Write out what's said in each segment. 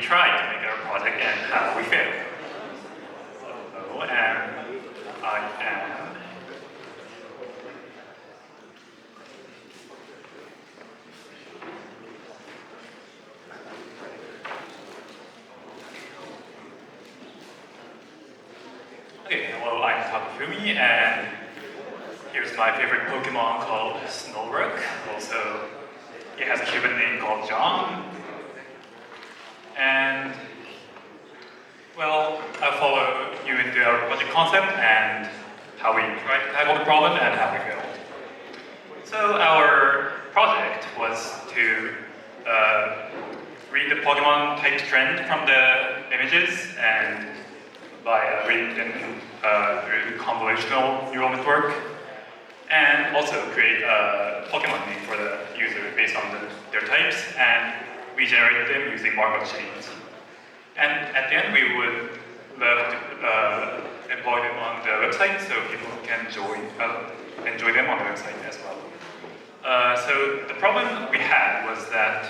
tried to make our project and how we failed. Hello, and I am okay, hello, I'm Takafumi, and here's my favorite Pokemon called Snowbrook. Also, he has a human name called John. And, well, I'll follow you into our project concept and how we tried to tackle the problem and how we failed. So our project was to read the Pokemon type trend from the images and by reading them in convolutional neural network, and also create a Pokemon name for the user based on their types, and we generated them using Markov chains. And at the end, we would love to employ them on the website so people can enjoy them on the website as well. So the problem we had was that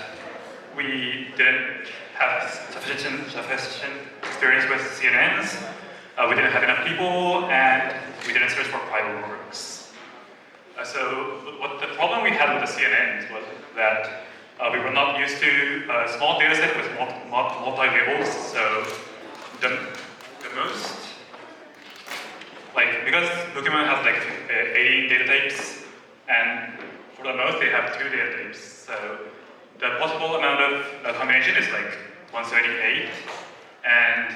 we didn't have sufficient experience with CNNs, we didn't have enough people, and we didn't search for private works. So what the problem we had with the CNNs was that we were not used to a small data set with multi-labels, so the most, because Pokemon has 80 data types, and for the most they have 2 data types, so the possible amount of combination is 178, and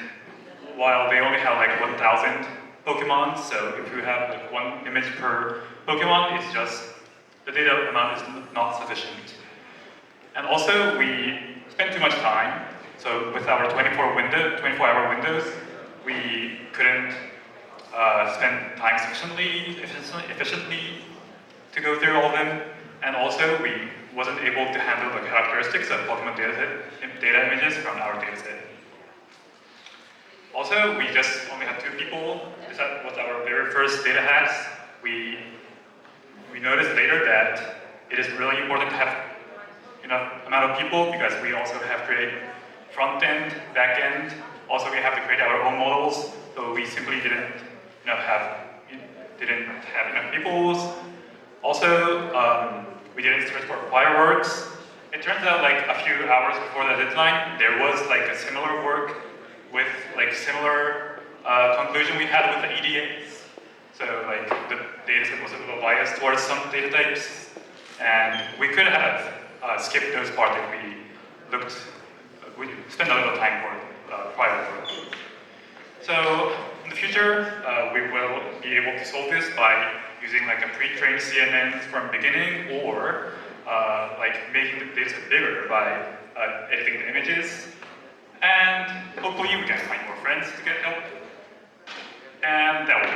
while they only have 1,000 Pokemon, so if you have one image per Pokemon, it's just, the data amount is not sufficient. And also, we spent too much time. So with our 24-hour windows, we couldn't spend time efficiently to go through all of them. And also, we wasn't able to handle the characteristics of Pokemon data images from our dataset. Also, we just only had 2 people. This was our very first DataHacks. We noticed later that it is really important to have enough amount of people because we also have to create front end, back end. Also, we have to create our own models, so we simply didn't have enough people. Also, we didn't search for fireworks. It turns out a few hours before the deadline, there was a similar work with similar conclusion we had with the EDAs. So the dataset was a little biased towards some data types, and we could have skipped those parts if we spent a little time for private work. So in the future, we will be able to solve this by using a pre-trained CNN from beginning, or making the dataset bigger by editing the images. And hopefully we can find more friends to get help. And that will